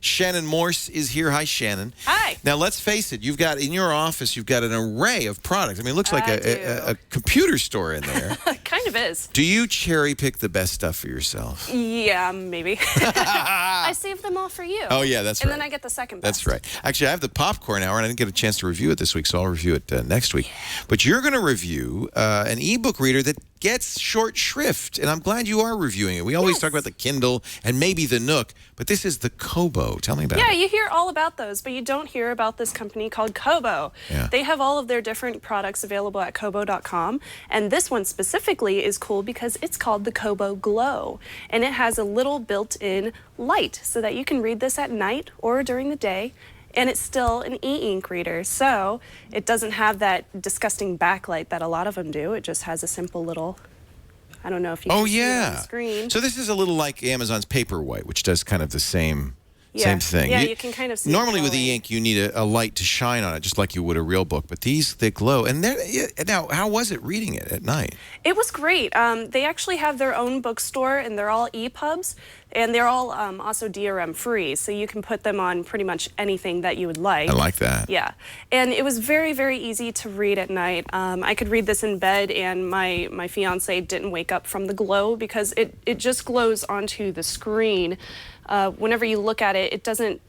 Shannon Morse is here. Hi, Shannon. Hi. Now, let's face it. You've got, in your office, you've got an array of products. I mean, it looks like a computer store in there. Kind of is. Do you cherry pick the best stuff for yourself? Yeah, maybe. I saved them all for you. Oh, yeah, that's right. And then I get the second best. That's right. Actually, I have the popcorn hour, and I didn't get a chance to review it this week, so I'll review it next week. But you're going to review an ebook reader that gets short shrift, and I'm glad you are reviewing it. We always talk about the Kindle and maybe the Nook, but this is the Kobo. Tell me about it. Yeah, you hear all about those, but you don't hear about this company called Kobo. Yeah. They have all of their different products available at Kobo.com, and this one specifically is cool because it's called the Kobo Glo, and it has a little built-in light so that you can read this at night or during the day. And it's still an e-ink reader, so it doesn't have that disgusting backlight that a lot of them do. It just has a simple little, I don't know if you can see it on the screen. So this is a little like Amazon's Paperwhite, which does kind of the same thing. Yeah, you can kind of see normally with e-ink, you need a light to shine on it, just like you would a real book. But these, they glow. And now, how was it reading it at night? It was great. They actually have their own bookstore, and they're all EPUBs, and they're all also DRM free, so you can put them on pretty much anything that you would like. I like that. Yeah, and it was very, very easy to read at night. I could read this in bed, and my fiance didn't wake up from the glow because it just glows onto the screen. Whenever you look at it, it doesn't.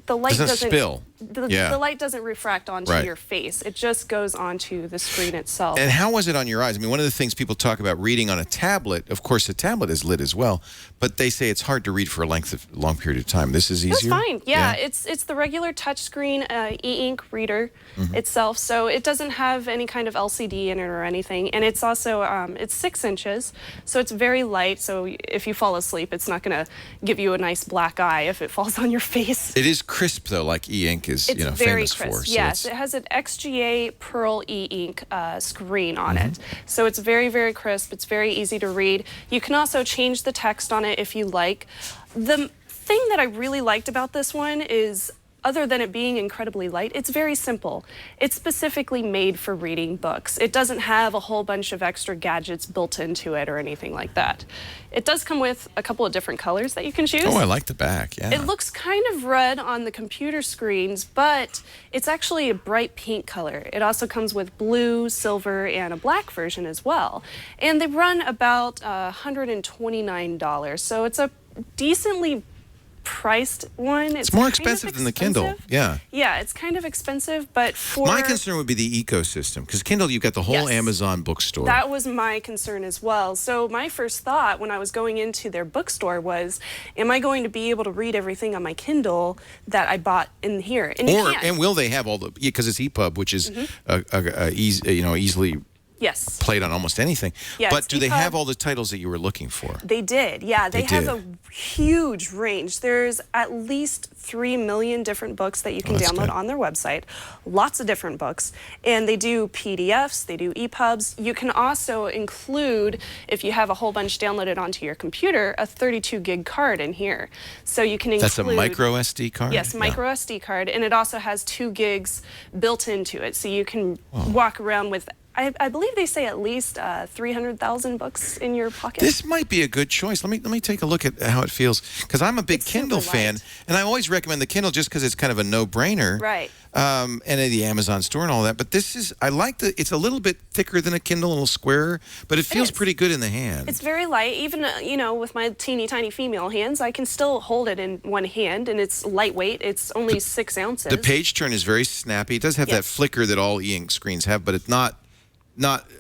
The light doesn't spill. The light doesn't refract onto your face. It just goes onto the screen itself. And how was it on your eyes? I mean, one of the things people talk about reading on a tablet, of course, the tablet is lit as well, but they say it's hard to read for a long period of time. This is easier? It's fine. Yeah, it's the regular touchscreen e-ink reader itself, so it doesn't have any kind of LCD in it or anything. And it's also, it's 6 inches, so it's very light, so if you fall asleep, it's not going to give you a nice black eye if it falls on your face. It is crisp, though, like e-ink is famous for. So yes, it has an XGA Pearl e-ink screen on it. So it's very, very crisp. It's very easy to read. You can also change the text on it if you like. The thing that I really liked about this one is, other than it being incredibly light, it's very simple. It's specifically made for reading books. It doesn't have a whole bunch of extra gadgets built into it or anything like that. It does come with a couple of different colors that you can choose. Oh, I like the back, yeah. It looks kind of red on the computer screens, but it's actually a bright pink color. It also comes with blue, silver, and a black version as well. And they run about $129, so it's a decently priced one. It's more expensive than the Kindle. Yeah. Yeah, it's kind of expensive, but for... My concern would be the ecosystem, because Kindle, you've got the whole Amazon bookstore. That was my concern as well. So my first thought when I was going into their bookstore was, am I going to be able to read everything on my Kindle that I bought in here? And and will they have all the, because it's EPUB, which is easily played on almost anything. Yes, but do they have all the titles that you were looking for? They did, yeah. They have a huge range. There's at least 3 million different books that you can download on their website. Lots of different books. And they do PDFs, they do EPUBs. You can also include, if you have a whole bunch downloaded onto your computer, a 32 gig card in here. So you can include... That's a micro SD card? Yes, micro SD card. And it also has 2 gigs built into it. So you can walk around with... I believe they say at least 300,000 books in your pocket. This might be a good choice. Let me take a look at how it feels, because I'm a big Kindle fan, and I always recommend the Kindle just because it's kind of a no-brainer. Right. And the Amazon store and all that. But this is, I like it's a little bit thicker than a Kindle, a little squarer, but it feels pretty good in the hand. It's very light. Even, with my teeny tiny female hands, I can still hold it in one hand, and it's lightweight. It's only 6 ounces. The page turn is very snappy. It does have that flicker that all e-ink screens have, but it's not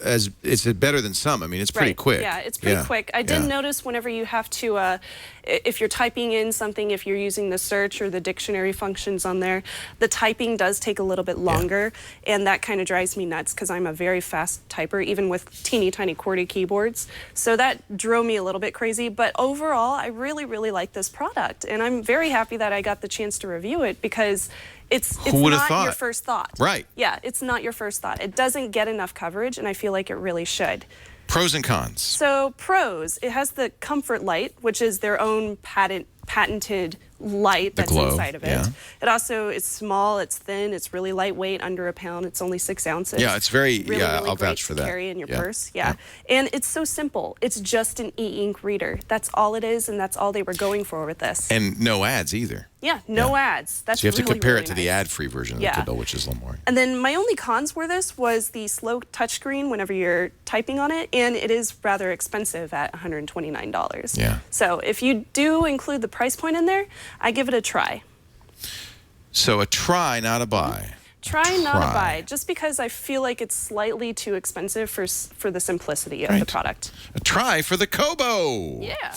as, it's better than some. I mean, it's pretty quick. Yeah, it's pretty quick. I did notice whenever you have to, if you're typing in something, if you're using the search or the dictionary functions on there, the typing does take a little bit longer, and that kind of drives me nuts because I'm a very fast typer, even with teeny tiny QWERTY keyboards. So that drove me a little bit crazy, but overall, I really, really like this product, and I'm very happy that I got the chance to review it because it's not your first thought. Right. Yeah, it's not your first thought. It doesn't get enough coverage, and I feel like it really should. Pros and cons. So pros, it has the comfort light, which is their own patent patented light that's glow, inside of it. yeah. It also is small, it's thin, it's really lightweight, under a pound. It's only 6 ounces. Yeah, it's very, really, yeah, really I'll great vouch for to that. carry in your Yeah. purse. Yeah. And it's so simple. It's just an e-ink reader. That's all it is, and that's all they were going for with this. And no ads either. Yeah, no ads. That's So you have to really, compare really it to the nice. ad-free version of the Kindle, which is a little more. And then my only cons for this was the slow touchscreen whenever you're typing on it, and it is rather expensive at $129. Yeah. So if you do include the price point in there, I give it a try. So a try, not a buy. Try not to buy, just because I feel like it's slightly too expensive for the simplicity of the product. A try for the Kobo. Yeah.